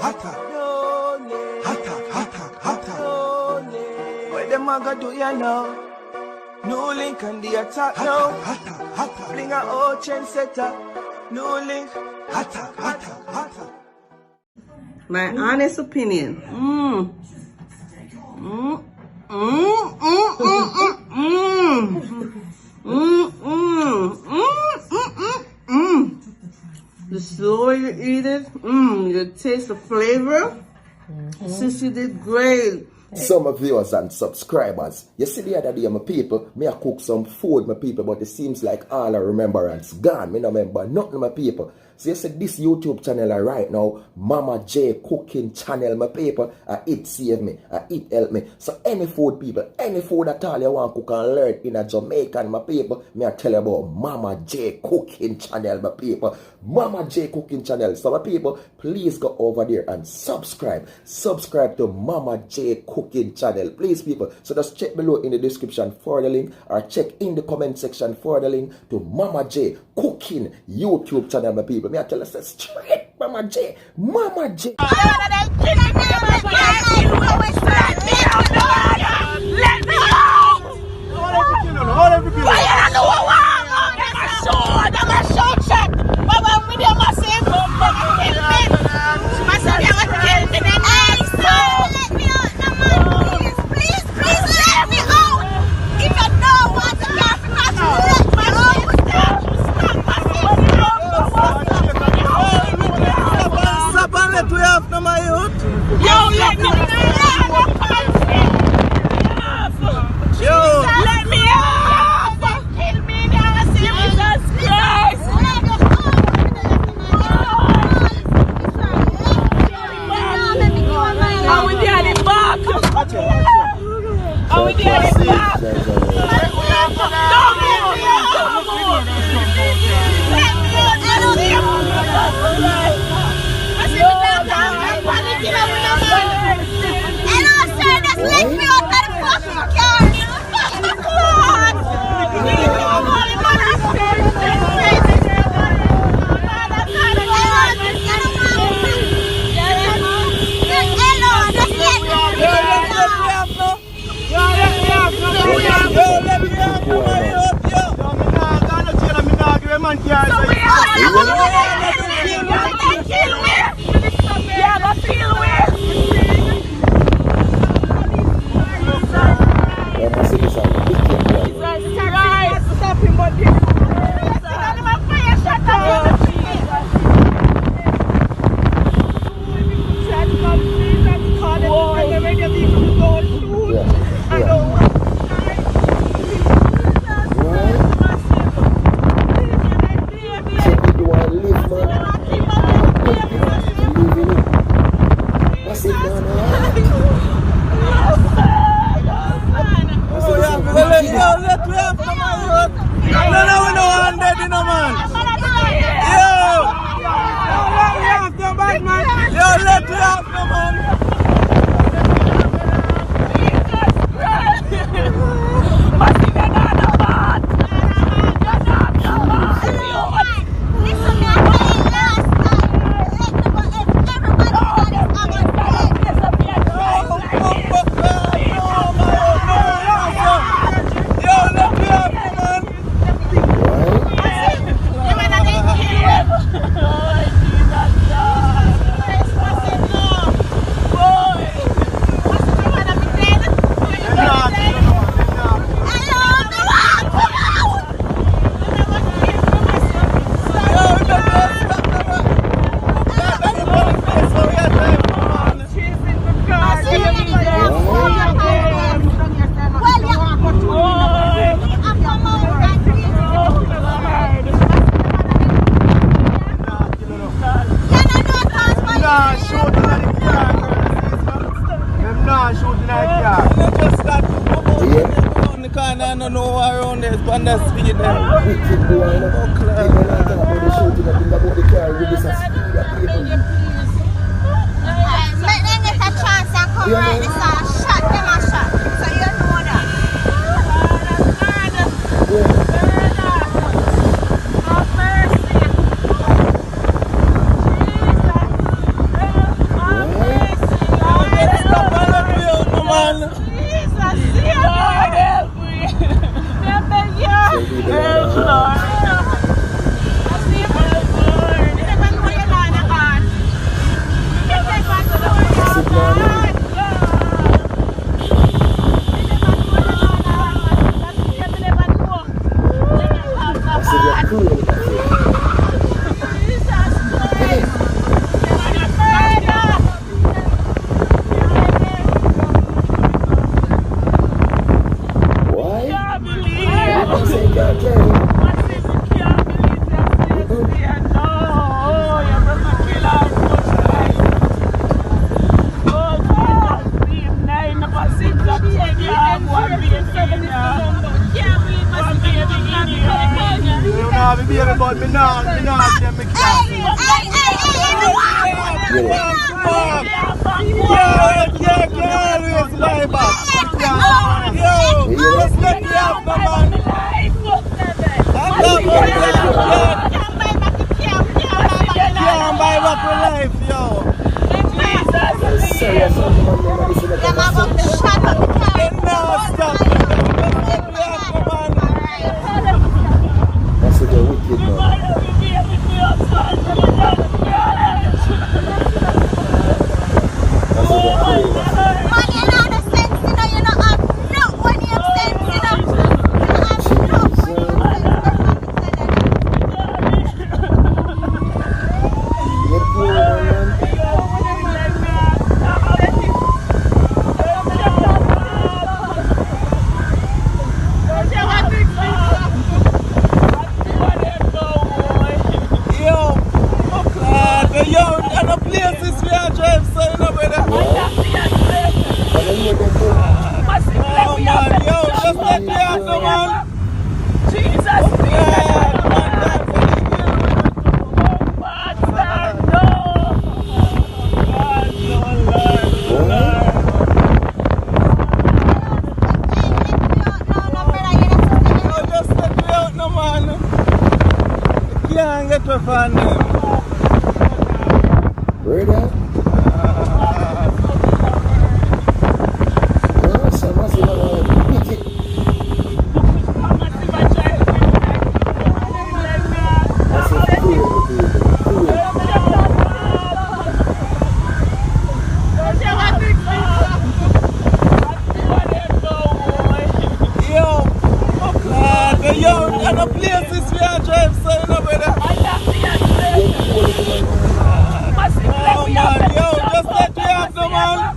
hotter. Hotter. What them a go do ya now? NEWLINK and the attack now. Hotter. Bring a old trendsetter. NEWLINK. Hotter. My honest opinion. The slower you eat it, you taste the flavor. Sissy did great. Some viewers and subscribers, you see the other day, my people, me I cook some food, my people, but it seems like all the remembrance gone. Me no remember nothing, my people. So you see this YouTube channel right now, Mama J Cooking Channel, my people, it save me, it help me. So any food, people, any food at all you want to cook and learn in a Jamaican, my people, me I tell you about Mama J Cooking Channel, my people. Mama J Cooking Channel. So my people, please go over there and subscribe. Subscribe to Mama J Cooking Channel. Please, people. So just check below in the description for the link, or check in the comment section for the link to Mama J Cooking YouTube channel, my people. Me I tell us straight, Mama J. Let me out! Why you don't know what I'm a short shot. Baba, we do massive. Let me out, please let me out. If you don't want to get because you let me out, stop and let me off now, my youth. Yo, let me off. Yo, let me off. Kill me now, Jesus Christ. Are we there at the back? Are we there at the back? I don't know around this, but that's speed there. Wikid boy, you know. People like talk about the shooting, I think about the car with this speed of people. Let them get a chance and come right this and shot them a shot. So you know that. and the places we are drive, so you know, brother. But then you don't know. Oh, man, yo, just let me out, no, man. Jesus, Yeah, man, God, oh, just let me out, no, man. You can't get off on them. Brother? No, some of them are wicked. I said, cool, people. Cool. Yo, God, yo, and the places we are drive, so you know, brother. Oh, man, yo, just let me out, no, man.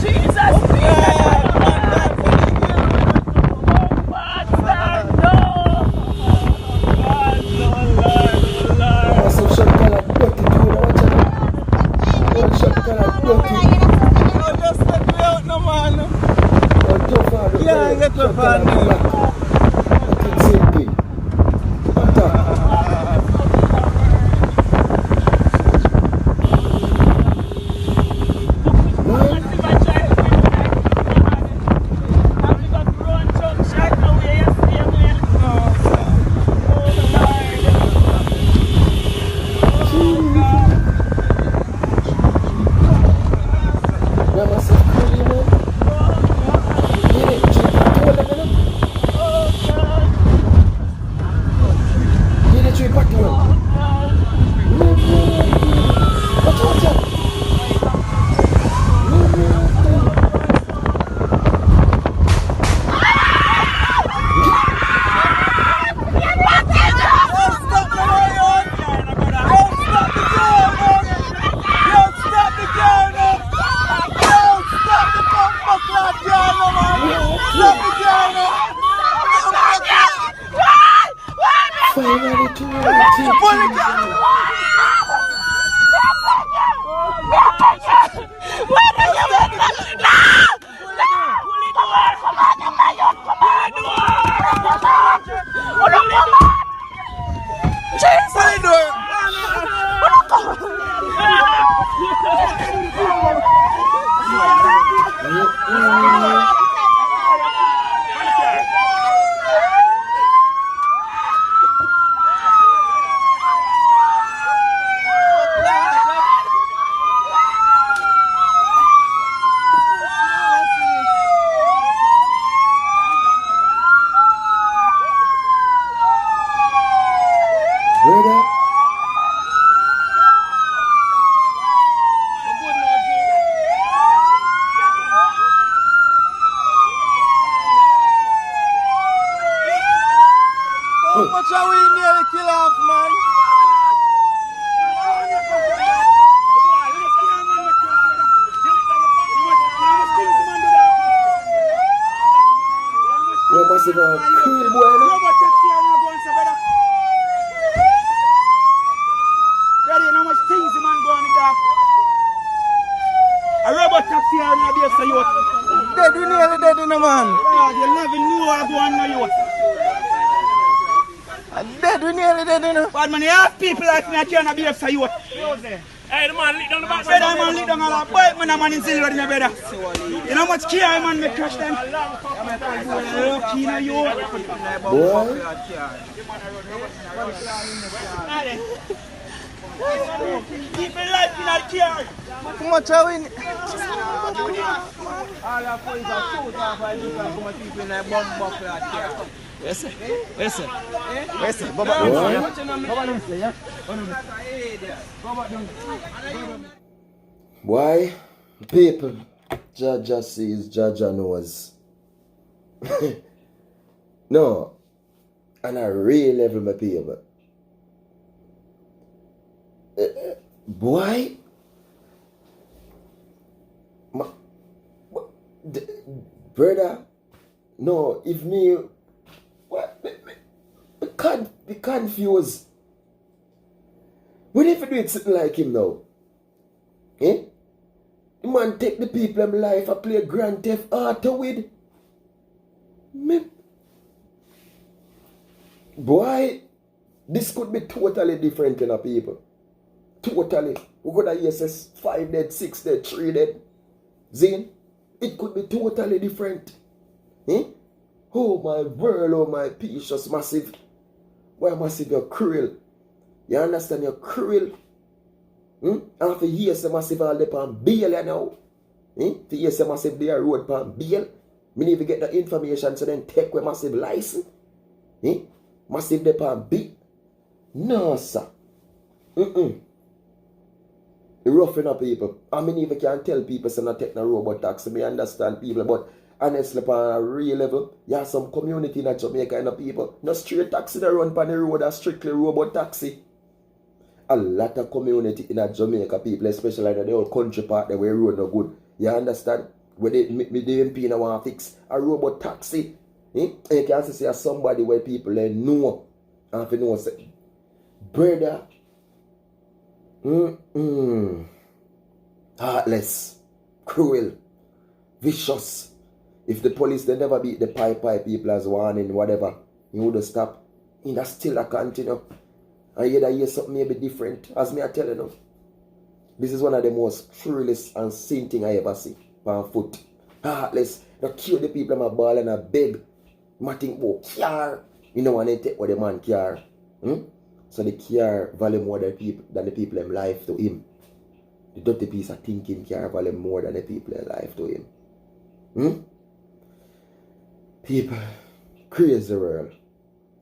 Jesus, Yeah, man, God, Massive shot color dirty too, you know what you know? One shot color dirty. oh, just let me out, no, man. One tough hard. Yeah, get shot off color on me. black. Fucking same thing. Attack. Man, that massive cool, you know? Get it, chip, told them, you know? Get it, chip, back to one. Watch out. Don't stop the lion. Don't stop the girl, man. Don't stop the girl, man. Don't stop the bumper clap girl, no, man. Stop the girl, man. Finally, two right Pull the door. Brother? How much are we nearly kill off, man? You must have a cool boy, you know? Ready, how much things the man go on the dark? A robot taxi are not there, so you Dead, we nearly dead in the man. you never know I go on now, you. Dead, we nearly dead in the. But man, you have people like me, I can't be for you. Hey, the man lit down the back. Brother, man, lead down all that boy, man, a man in silver, in brother. You know how much care, man, make crash them? Lucky now, you. Boy? Keep me life in that car. How much are we? Why? People, Jaja sees, Jaja knows. No, on a real level, my people. Boy? Brother, no, if me, what, be confused. What if you do it something like him now? Eh? The man take the people in life and play Grand Theft Auto with. Me. Boy, this could be totally different in a people. Totally. We could have yes, 5 dead, 6 dead, 3 dead. Zane, it could be totally different. Eh? Oh my world, oh my precious massive. Why massive you're cruel? You understand you're cruel? And for years the massive all up on bail now. For years the massive they are road on bail. Me need to get the information so then take with massive license. Massive they on bail. No sir. The roughing up people. I mean even can tell people so not take no robot taxi. Me understand people but honestly on a real level, you have some community in Jamaica and people. No straight taxi they run on the road are strictly robot taxi. A lot of community in Jamaica people, especially in the whole country part the way road no good. You understand? Where the MP now want to fix a robot taxi. You can see somebody where people they know. And if you know say, brother, heartless, cruel, vicious. If the police they never beat the pipe people as warning, whatever, you would stop. And that's still a continue. And you hear something maybe different. As me I tell you now. This is one of the most cruelest and sin thing I ever see. On foot. Heartless. They kill the people in my ball and I beg. I think about car. You know when they take what the man car. So the car value more than the people in life to him. The dirty piece of thinking car value more than the people in life to him. People. Crazy world.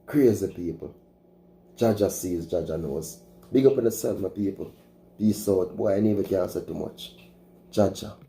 Crazy people. Jaja sees, Jaja knows. Big up on yourself, my people. Peace out. Boy, I never can say too much. Jaja.